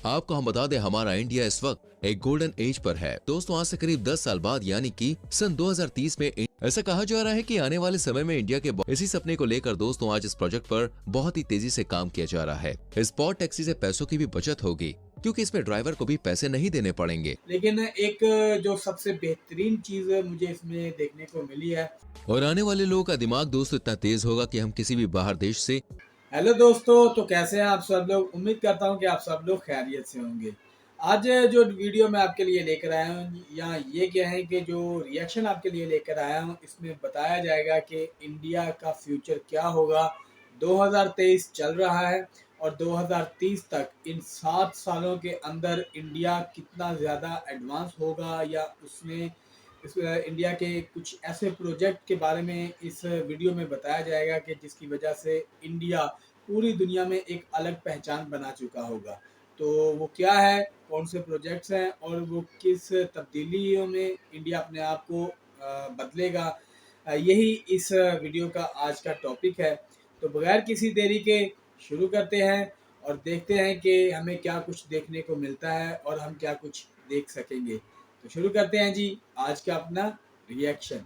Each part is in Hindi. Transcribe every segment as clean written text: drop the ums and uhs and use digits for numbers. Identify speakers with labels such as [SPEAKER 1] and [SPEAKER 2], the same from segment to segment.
[SPEAKER 1] आपको हम बता दें, हमारा इंडिया इस वक्त एक गोल्डन एज पर है। दोस्तों, आज से करीब 10 साल बाद यानी कि सन 2030 में ऐसा कहा जा रहा है कि आने वाले समय में इंडिया के इसी सपने को लेकर दोस्तों आज इस प्रोजेक्ट पर बहुत ही तेजी से काम किया जा रहा है। स्पॉट टैक्सी से पैसों की भी बचत होगी क्योंकि इसमें ड्राइवर को भी पैसे नहीं देने पड़ेंगे।
[SPEAKER 2] लेकिन एक जो सबसे बेहतरीन चीज़ मुझे इसमें देखने को मिली है।
[SPEAKER 1] और आने वाले लोगों का दिमाग दोस्तों इतना तेज होगा कि हम किसी भी बाहर देश से।
[SPEAKER 2] हेलो दोस्तों, तो कैसे हैं आप सब लोग? उम्मीद करता हूं कि आप सब लोग खैरियत से होंगे। आज जो वीडियो मैं आपके लिए लेकर आया हूं, या ये क्या है कि जो रिएक्शन आपके लिए लेकर आया हूं, इसमें बताया जाएगा कि इंडिया का फ्यूचर क्या होगा। 2023 चल रहा है और 2030 तक इन 7 सालों के अंदर इंडिया कितना ज़्यादा एडवांस होगा, या उसमें इस इंडिया के कुछ ऐसे प्रोजेक्ट के बारे में इस वीडियो में बताया जाएगा कि जिसकी वजह से इंडिया पूरी दुनिया में एक अलग पहचान बना चुका होगा। तो वो क्या है, कौन से प्रोजेक्ट्स हैं और वो किस तब्दीलियों में इंडिया अपने आप को बदलेगा, यही इस वीडियो का आज का टॉपिक है। तो बगैर किसी देरी के शुरू करते हैं और देखते हैं कि हमें क्या कुछ देखने को मिलता है और हम क्या कुछ देख सकेंगे। तो शुरू करते हैं जी आज का अपना रिएक्शन।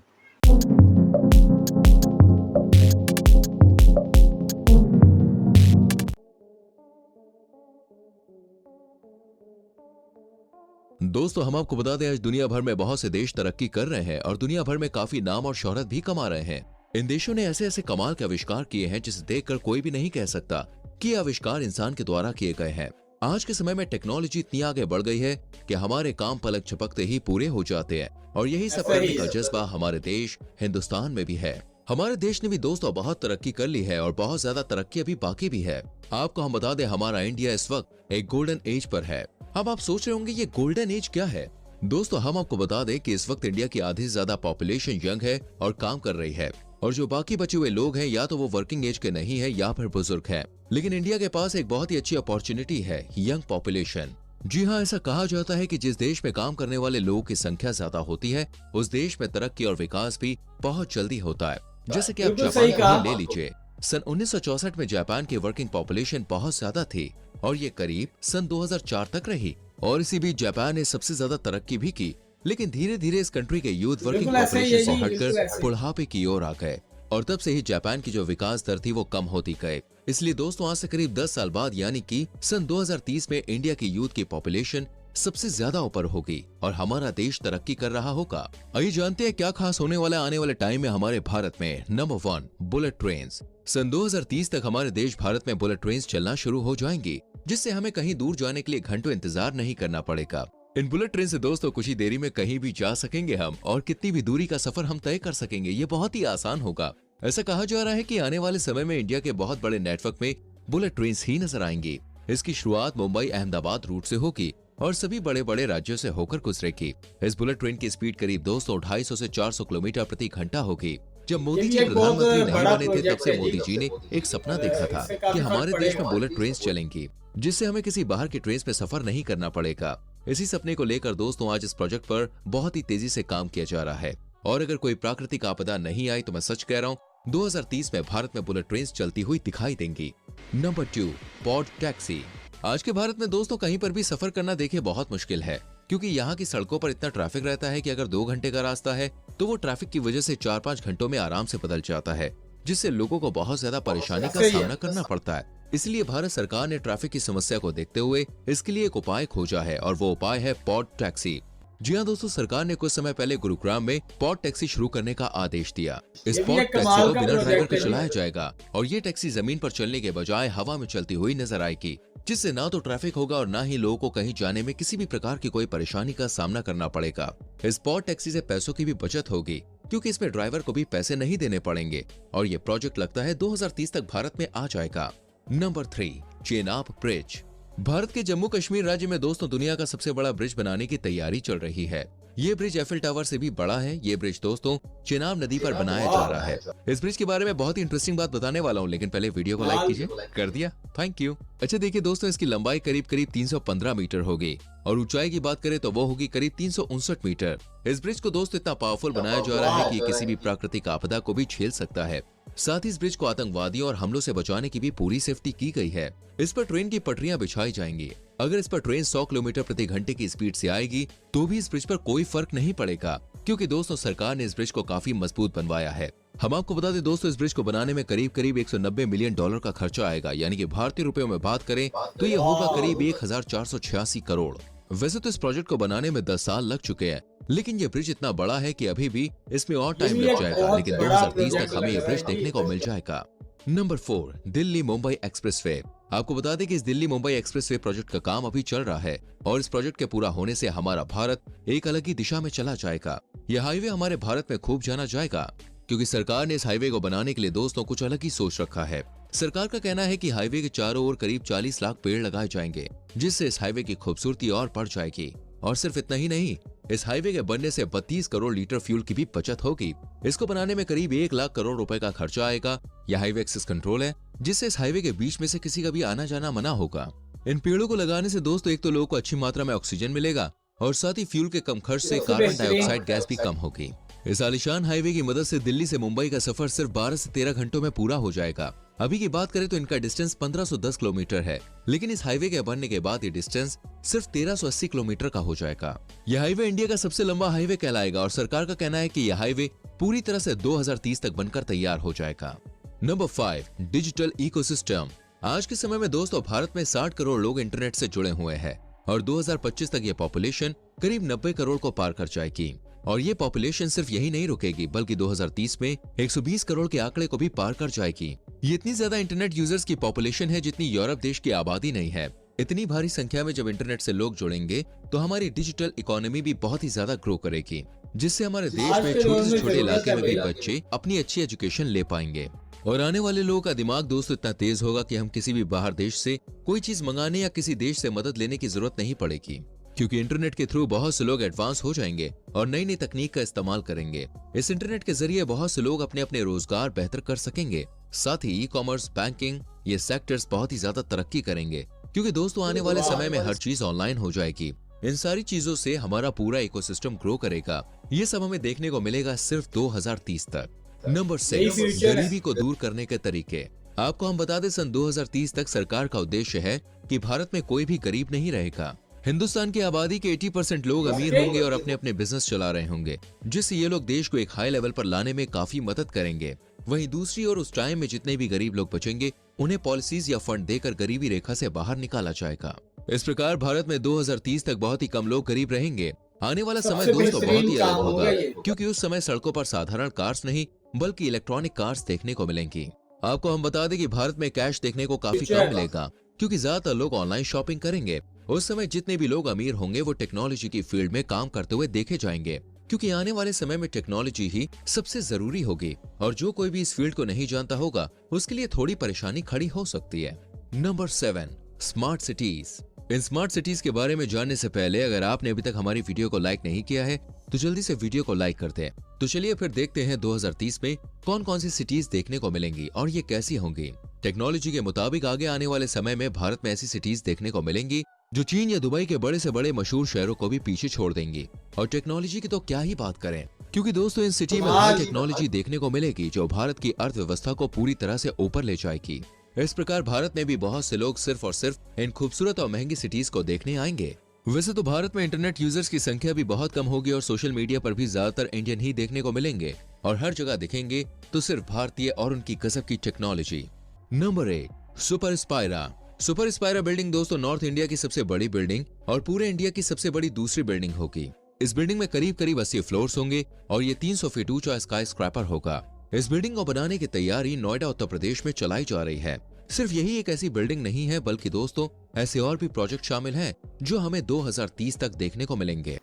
[SPEAKER 1] दोस्तों, हम आपको बता दें, आज दुनिया भर में बहुत से देश तरक्की कर रहे हैं और दुनिया भर में काफी नाम और शोहरत भी कमा रहे हैं। इन देशों ने ऐसे ऐसे कमाल के आविष्कार किए हैं जिसे देखकर कोई भी नहीं कह सकता कि ये आविष्कार इंसान के द्वारा किए गए हैं। आज के समय में टेक्नोलॉजी इतनी आगे बढ़ गई है कि हमारे काम पलक झपकते ही पूरे हो जाते हैं और यही सब
[SPEAKER 2] ऐसा
[SPEAKER 1] करने
[SPEAKER 2] ही
[SPEAKER 1] का
[SPEAKER 2] है।
[SPEAKER 1] जज्बा हमारे देश हिंदुस्तान में भी है। हमारे देश ने भी दोस्तों बहुत तरक्की कर ली है और बहुत ज्यादा तरक्की अभी बाकी भी है। आपको हम बता दें, हमारा इंडिया इस वक्त एक गोल्डन एज पर है। अब आप सोच रहे होंगे ये गोल्डन एज क्या है। दोस्तों, हम आपको बता दें कि इस वक्त इंडिया की आधी से ज्यादा पॉपुलेशन यंग है और काम कर रही है, और जो बाकी बचे हुए लोग हैं या तो वो वर्किंग एज के नहीं है या फिर बुजुर्ग हैं। लेकिन इंडिया के पास एक बहुत ही अच्छी अपॉर्चुनिटी है, यंग पॉपुलेशन। जी हाँ, ऐसा कहा जाता है कि जिस देश में काम करने वाले लोगों की संख्या ज्यादा होती है उस देश में तरक्की और विकास भी बहुत जल्दी होता है। जैसे कि आप
[SPEAKER 2] बिल्कुल
[SPEAKER 1] जापान
[SPEAKER 2] सही
[SPEAKER 1] को
[SPEAKER 2] कहा।
[SPEAKER 1] ही ले लीजिए। सन 1964 में जापान की वर्किंग पॉपुलेशन बहुत ज्यादा थी और ये करीब सन 2004 तक रही, और इसी बीच जापान ने सबसे ज्यादा तरक्की भी की। लेकिन धीरे धीरे इस कंट्री के यूथ वर्किंग
[SPEAKER 2] बिल्कुल ऐसे ही है
[SPEAKER 1] पॉपुलेशन
[SPEAKER 2] जी,
[SPEAKER 1] को
[SPEAKER 2] बिल्कुल
[SPEAKER 1] हटकर
[SPEAKER 2] ऐसे ही।
[SPEAKER 1] बुढ़ापे की ओर आ गए और तब से ही जापान की जो विकास दर थी वो कम होती गई। इसलिए दोस्तों, आज से करीब 10 साल बाद यानी कि सन 2030 में इंडिया की यूथ की पॉपुलेशन सबसे ज्यादा ऊपर होगी और हमारा देश तरक्की कर रहा होगा। आइए जानते हैं क्या खास होने वाला है आने वाले टाइम में हमारे भारत में। Number 1, bullet train. सन 2030 तक हमारे देश भारत में बुलेट ट्रेन चलना शुरू हो जाएंगी, जिससे हमें कहीं दूर जाने के लिए घंटों इंतजार नहीं करना पड़ेगा। इन बुलेट ट्रेन से दोस्तों कुछ ही देरी में कहीं भी जा सकेंगे हम, और कितनी भी दूरी का सफर हम तय कर सकेंगे। ये बहुत ही आसान होगा। ऐसा कहा जा रहा है कि आने वाले समय में इंडिया के बहुत बड़े नेटवर्क में बुलेट ट्रेन ही नजर आएंगी। इसकी शुरुआत मुंबई अहमदाबाद रूट से होगी और सभी बड़े बड़े राज्यों से होकर गुजरेगी। इस बुलेट ट्रेन की स्पीड करीब दोस्तों 250 से 400 किलोमीटर प्रति घंटा होगी। जब
[SPEAKER 2] ये
[SPEAKER 1] मोदी
[SPEAKER 2] भी
[SPEAKER 1] जी
[SPEAKER 2] एक बहुत
[SPEAKER 1] प्रधानमंत्री नहीं
[SPEAKER 2] बड़ा
[SPEAKER 1] बने थे तब
[SPEAKER 2] प्रोजेक्ट
[SPEAKER 1] से
[SPEAKER 2] है
[SPEAKER 1] मोदी जी
[SPEAKER 2] जी,
[SPEAKER 1] ने एक सपना
[SPEAKER 2] और
[SPEAKER 1] देखा था
[SPEAKER 2] इससे
[SPEAKER 1] कि
[SPEAKER 2] काफी फर्क
[SPEAKER 1] हमारे देश में
[SPEAKER 2] पड़ेगा।
[SPEAKER 1] बुलेट ट्रेन चलेंगी, जिससे हमें किसी बाहर की ट्रेन में सफर नहीं करना पड़ेगा। इसी सपने को लेकर दोस्तों आज इस प्रोजेक्ट पर बहुत ही तेजी से काम किया जा रहा है। और अगर कोई प्राकृतिक आपदा नहीं आई तो मैं सच कह रहा हूँ, 2030 में भारत में बुलेट ट्रेन चलती हुई दिखाई देंगी। Number 2, pod taxi. आज के भारत में दोस्तों कहीं पर भी सफर करना देखिए बहुत मुश्किल है, क्योंकि यहाँ की सड़कों पर इतना ट्रैफिक रहता है कि अगर 2 घंटे का रास्ता है तो वो ट्रैफिक की वजह से 4-5 घंटों में आराम से बदल जाता है, जिससे लोगों को बहुत ज्यादा परेशानी का
[SPEAKER 2] ऐसे ही है।
[SPEAKER 1] सामना करना पड़ता है। इसलिए भारत सरकार ने ट्रैफिक की समस्या को देखते हुए इसके लिए एक उपाय खोजा है, और वो उपाय है पॉड टैक्सी। जी हाँ दोस्तों, सरकार ने कुछ समय पहले गुरुग्राम में पॉड टैक्सी शुरू करने का आदेश दिया। इस
[SPEAKER 2] ये भी
[SPEAKER 1] पॉड
[SPEAKER 2] एक
[SPEAKER 1] टैक्सी
[SPEAKER 2] कमाल
[SPEAKER 1] को
[SPEAKER 2] का
[SPEAKER 1] बिना ड्राइवर
[SPEAKER 2] प्रोजेक्ट
[SPEAKER 1] के
[SPEAKER 2] है
[SPEAKER 1] चलाया
[SPEAKER 2] जी।
[SPEAKER 1] जाएगा और ये टैक्सी जमीन पर चलने के बजाय हवा में चलती हुई नजर आएगी, जिससे ना तो ट्रैफिक होगा और ना ही लोगों को कहीं जाने में किसी भी प्रकार की कोई परेशानी का सामना करना पड़ेगा। इस पॉड टैक्सी से पैसों की भी बचत होगी क्योंकि इसमें ड्राइवर को भी पैसे नहीं देने पड़ेंगे, और ये प्रोजेक्ट लगता है 2030 तक भारत में आ जाएगा। Number 3, Chenab bridge. भारत के जम्मू कश्मीर राज्य में दोस्तों दुनिया का सबसे बड़ा ब्रिज बनाने की तैयारी चल रही है। ये ब्रिज एफिल टावर से भी बड़ा है। ये ब्रिज दोस्तों चेनाब नदी पर बनाया जा रहा है। इस ब्रिज के बारे में बहुत ही इंटरेस्टिंग बात बताने वाला हूँ, लेकिन पहले वीडियो को लाइक कीजिए। कर दिया, थैंक यू। अच्छा देखिए दोस्तों, इसकी लंबाई करीब 315 मीटर होगी और ऊंचाई की बात करें तो वो होगी करीब 369 मीटर। इस ब्रिज को दोस्तों इतना पावरफुल बनाया जा रहा है कि ये किसी भी प्राकृतिक आपदा को भी झेल सकता है। साथ ही इस ब्रिज को आतंकवादियों और हमलों से बचाने की भी पूरी सेफ्टी की गई है। इस पर ट्रेन की पटरियां बिछाई जाएंगी। अगर इस पर ट्रेन 100 किलोमीटर प्रति घंटे की स्पीड से आएगी तो भी इस ब्रिज पर कोई फर्क नहीं पड़ेगा, क्योंकि दोस्तों सरकार ने इस ब्रिज को काफी मजबूत बनवाया है। हम आपको बता दें दोस्तों, इस ब्रिज को बनाने में करीब करीब 190 मिलियन डॉलर का खर्चा आएगा, यानी कि भारतीय रुपयों में बात करें तो ये होगा करीब 1486 करोड़। वैसे तो इस प्रोजेक्ट को बनाने में 10 साल लग चुके हैं, लेकिन ये ब्रिज इतना बड़ा है कि अभी भी इसमें और
[SPEAKER 2] ये
[SPEAKER 1] टाइम
[SPEAKER 2] भी
[SPEAKER 1] लग
[SPEAKER 2] एक
[SPEAKER 1] जाएगा,
[SPEAKER 2] बहुत
[SPEAKER 1] लेकिन
[SPEAKER 2] बड़ा
[SPEAKER 1] 2030 तक
[SPEAKER 2] प्रोजेक्ट
[SPEAKER 1] हमें
[SPEAKER 2] लग
[SPEAKER 1] ये
[SPEAKER 2] रहा
[SPEAKER 1] ब्रिज
[SPEAKER 2] है
[SPEAKER 1] देखने को मिल जाएगा। Number 4, Delhi Mumbai expressway. आपको बता दें कि इस दिल्ली मुंबई एक्सप्रेसवे प्रोजेक्ट का काम अभी चल रहा है और इस प्रोजेक्ट के पूरा होने से हमारा भारत एक अलग ही दिशा में चला जाएगा। यह हाईवे हमारे भारत में खूब जाना जाएगा, क्योंकि सरकार ने इस हाईवे को बनाने के लिए दोस्तों कुछ अलग ही सोच रखा है। सरकार का कहना है कि हाईवे के चारों ओर करीब 40 लाख पेड़ लगाए जाएंगे, जिससे इस हाईवे की खूबसूरती और बढ़ जाएगी। और सिर्फ इतना ही नहीं, इस हाईवे के बनने से 32 करोड़ लीटर फ्यूल की भी बचत होगी। इसको बनाने में करीब 1 लाख करोड़ रुपए का खर्चा आएगा। यह हाईवे एक्सेस कंट्रोल है, जिससे इस हाईवे के बीच में से किसी का भी आना जाना मना होगा। इन पेड़ों को लगाने से दोस्तों एक तो लोगों को अच्छी मात्रा में ऑक्सीजन मिलेगा और साथ ही फ्यूल के कम खर्च से
[SPEAKER 2] सबसे
[SPEAKER 1] कार्बन
[SPEAKER 2] बेहतरीन
[SPEAKER 1] डाइऑक्साइड गैस भी कम होगी। इस आलिशान हाईवे की मदद से दिल्ली से मुंबई का सफर सिर्फ 12 से 13 घंटों में पूरा हो जाएगा। अभी की बात करें तो इनका डिस्टेंस 1510 किलोमीटर है, लेकिन इस हाईवे के बनने के बाद ये डिस्टेंस सिर्फ 1380 किलोमीटर का हो जाएगा। यह हाईवे इंडिया का सबसे लंबा हाईवे कहलाएगा और सरकार का कहना है कि यह हाईवे पूरी तरह से 2030 तक बनकर तैयार हो जाएगा। Number 5, digital ecosystem. आज के समय में दोस्तों भारत में 60 करोड़ लोग इंटरनेट से जुड़े हुए हैं और 2025 तक ये पॉपुलेशन करीब 90 करोड़ को पार कर जाएगी। और ये पॉपुलेशन सिर्फ यही नहीं रुकेगी, बल्कि 2030 में 120 करोड़ के आंकड़े को भी पार कर जाएगी। ये इतनी ज्यादा इंटरनेट यूजर्स की पॉपुलेशन है जितनी यूरोप देश की आबादी नहीं है। इतनी भारी संख्या में जब इंटरनेट से लोग जुड़ेंगे तो हमारी डिजिटल इकोनॉमी भी बहुत ही ज्यादा ग्रो करेगी, जिससे हमारे देश
[SPEAKER 2] आज
[SPEAKER 1] में
[SPEAKER 2] के दौर
[SPEAKER 1] छोटे
[SPEAKER 2] में
[SPEAKER 1] से छोटे
[SPEAKER 2] जरूरत
[SPEAKER 1] इलाके
[SPEAKER 2] है
[SPEAKER 1] में भी
[SPEAKER 2] भैया।
[SPEAKER 1] बच्चे अपनी अच्छी एजुकेशन ले पाएंगे। और आने वाले लोगों का दिमाग दोस्तों इतना तेज होगा कि हम किसी भी बाहर देश से कोई चीज मंगाने या किसी देश से मदद लेने की जरूरत नहीं पड़ेगी, क्योंकि इंटरनेट के थ्रू बहुत से लोग एडवांस हो जाएंगे और नई नई तकनीक का इस्तेमाल करेंगे। इस इंटरनेट के जरिए बहुत से लोग अपने अपने रोजगार बेहतर कर सकेंगे। साथ ही ई कॉमर्स, बैंकिंग, ये सेक्टर्स बहुत ही ज्यादा तरक्की करेंगे, क्योंकि दोस्तों आने वाले समय में हर चीज ऑनलाइन हो जाएगी। इन सारी चीजों से हमारा पूरा इकोसिस्टम ग्रो करेगा। ये सब हमें देखने को मिलेगा सिर्फ 2030 तक। नंबर
[SPEAKER 2] यही
[SPEAKER 1] 6,
[SPEAKER 2] फ्यूचर है।
[SPEAKER 1] गरीबी को दूर करने के तरीके। आपको हम बता दें, सन 2030 तक सरकार का उद्देश्य है कि भारत में कोई भी गरीब नहीं रहेगा। हिंदुस्तान की आबादी के 80% लोग अमीर होंगे और अपने अपने बिजनेस चला रहे होंगे, जिससे ये लोग देश को एक हाई लेवल पर लाने में काफी मदद करेंगे। वहीं दूसरी ओर उस टाइम में जितने भी गरीब लोग बचेंगे उन्हें पॉलिसीज या फंड देकर गरीबी रेखा से बाहर निकाला जाएगा। इस प्रकार भारत में 2030 तक बहुत ही कम लोग गरीब रहेंगे। आने वाला समय
[SPEAKER 2] सबसे
[SPEAKER 1] दोस्तों बहुत
[SPEAKER 2] बेहतरीन
[SPEAKER 1] ही
[SPEAKER 2] काम
[SPEAKER 1] अलग
[SPEAKER 2] होगा
[SPEAKER 1] होगा,
[SPEAKER 2] ये।
[SPEAKER 1] क्योंकि उस समय सड़कों पर साधारण कार्स नहीं बल्कि इलेक्ट्रॉनिक कार्स देखने को मिलेंगी। आपको हम बता दें कि भारत में कैश देखने को काफी कम मिलेगा, क्योंकि ज्यादातर लोग ऑनलाइन शॉपिंग करेंगे। उस समय जितने भी लोग अमीर होंगे वो टेक्नोलॉजी की फील्ड में काम करते हुए देखे जाएंगे, क्योंकि आने वाले समय में टेक्नोलॉजी ही सबसे जरूरी होगी और जो कोई भी इस फील्ड को नहीं जानता होगा उसके लिए थोड़ी परेशानी खड़ी हो सकती है। Number 7, smart cities. इन स्मार्ट सिटीज के बारे में जानने से पहले अगर आपने अभी तक हमारी वीडियो को लाइक नहीं किया है तो जल्दी से वीडियो को लाइक कर दें। तो चलिए फिर देखते हैं 2030 में कौन कौन सी सिटीज देखने को मिलेंगी और ये कैसी होंगी। टेक्नोलॉजी के मुताबिक आगे आने वाले समय में भारत में ऐसी सिटीज देखने को मिलेंगी जो चीन या दुबई के बड़े से बड़े मशहूर शहरों को भी पीछे छोड़ देंगी। और टेक्नोलॉजी की तो क्या ही बात करें, क्योंकि दोस्तों इन सिटी में हाई टेक्नोलॉजी देखने को मिलेगी जो भारत की अर्थव्यवस्था को पूरी तरह से ऊपर ले जाएगी। इस प्रकार भारत में भी बहुत से लोग सिर्फ और सिर्फ इन खूबसूरत और महंगी सिटीज को देखने आएंगे। वैसे तो भारत में इंटरनेट यूजर्स की संख्या भी बहुत कम होगी और सोशल मीडिया पर भी ज्यादातर इंडियन ही देखने को मिलेंगे और हर जगह दिखेंगे तो सिर्फ भारतीय और उनकी गजब की technology. Number 8, super Spyra. Super Spyra building दोस्तों नॉर्थ इंडिया की सबसे बड़ी बिल्डिंग और पूरे इंडिया की सबसे बड़ी दूसरी बिल्डिंग होगी। इस बिल्डिंग में करीब करीब 80 फ्लोर्स होंगे और ये 300 फीट ऊंचा स्काई स्क्रैपर होगा। इस बिल्डिंग को बनाने की तैयारी नोएडा उत्तर प्रदेश में चलाई जा रही है। सिर्फ यही एक ऐसी बिल्डिंग नहीं है बल्कि दोस्तों ऐसे और भी प्रोजेक्ट शामिल हैं जो हमें 2030 तक देखने को मिलेंगे।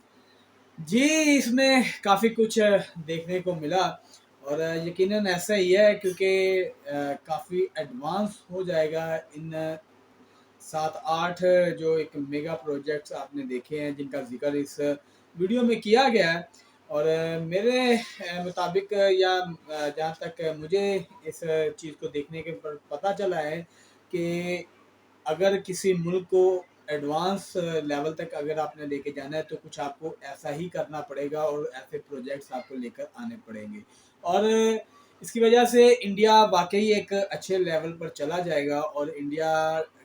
[SPEAKER 2] जी, इसमें काफ़ी कुछ देखने को मिला और यकीनन ऐसा ही है क्योंकि काफ़ी एडवांस हो जाएगा इन 7-8 जो एक मेगा प्रोजेक्ट्स आपने देखे हैं जिनका जिक्र इस वीडियो में किया गया है। और मेरे मुताबिक या जहाँ तक मुझे इस चीज़ को देखने के पर पता चला है कि अगर किसी मुल्क को एडवांस लेवल तक अगर आपने लेके जाना है तो कुछ आपको ऐसा ही करना पड़ेगा और ऐसे प्रोजेक्ट्स आपको लेकर आने पड़ेंगे। और इसकी वजह से इंडिया वाकई एक अच्छे लेवल पर चला जाएगा और इंडिया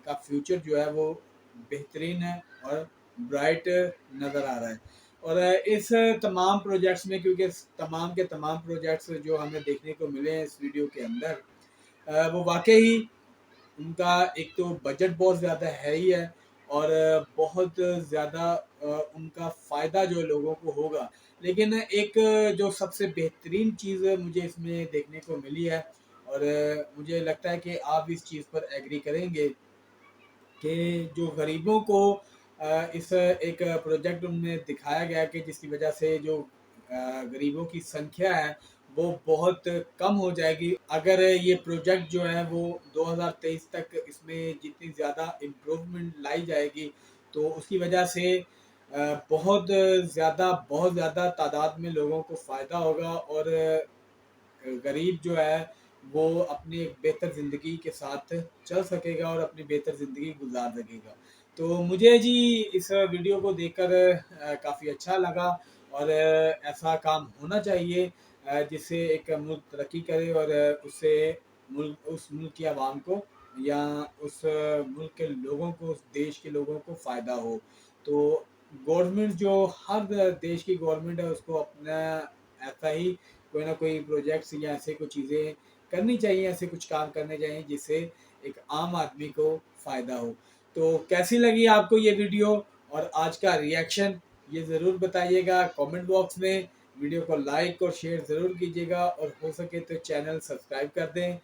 [SPEAKER 2] का फ्यूचर जो है वो बेहतरीन है और ब्राइट नज़र आ रहा है। और इस तमाम प्रोजेक्ट्स में, क्योंकि तमाम के तमाम प्रोजेक्ट्स जो हमें देखने को मिले हैं इस वीडियो के अंदर, वो वाकई उनका एक तो बजट बहुत ज़्यादा है ही है, और बहुत ज़्यादा उनका फ़ायदा जो लोगों को होगा। लेकिन एक जो सबसे बेहतरीन चीज़ मुझे इसमें देखने को मिली है, और मुझे लगता है कि आप इस चीज़ पर एग्री करेंगे कि जो गरीबों को इस एक प्रोजेक्ट में दिखाया गया कि जिसकी वजह से जो गरीबों की संख्या है वो बहुत कम हो जाएगी अगर ये प्रोजेक्ट जो है वो 2023 तक इसमें जितनी ज़्यादा इम्प्रूवमेंट लाई जाएगी तो उसकी वजह से बहुत ज़्यादा तादाद में लोगों को फ़ायदा होगा, और गरीब जो है वो अपनी एक बेहतर ज़िंदगी के साथ चल सकेगा और अपनी बेहतर ज़िंदगी गुजार सकेगा। तो मुझे जी इस वीडियो को देखकर काफ़ी अच्छा लगा, और ऐसा काम होना चाहिए जिससे एक मुल्क तरक्की करे, और उससे उस मुल्क की आवाम को या उस मुल्क के लोगों को, उस देश के लोगों को फ़ायदा हो। तो गवर्नमेंट जो हर देश की गवर्नमेंट है उसको अपना ऐसा ही कोई ना कोई प्रोजेक्ट्स या ऐसे कुछ चीज़ें करनी चाहिए, ऐसे कुछ काम करने चाहिए जिससे एक आम आदमी को फ़ायदा हो। तो कैसी लगी आपको ये वीडियो और आज का रिएक्शन, ये ज़रूर बताइएगा कमेंट बॉक्स में। वीडियो को लाइक और शेयर ज़रूर कीजिएगा, और हो सके तो चैनल सब्सक्राइब कर दें।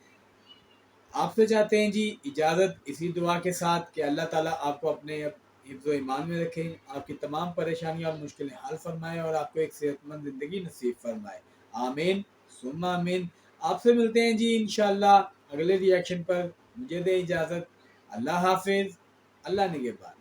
[SPEAKER 2] आपसे चाहते हैं जी इजाज़त इसी दुआ के साथ कि अल्लाह ताला आपको अपने हिफ्ज़ ईमान में रखें, आपकी तमाम परेशानियाँ और मुश्किलें हल फरमाएँ और आपको एक सेहतमंद ज़िंदगी नसीब फरमाए। आमीन सुम्मा आमीन। आपसे मिलते हैं जी इंशाअल्लाह अगले रिएक्शन पर। मुझे दें इजाज़त। अल्लाह हाफ़िज़। अल्लाह निगहबान।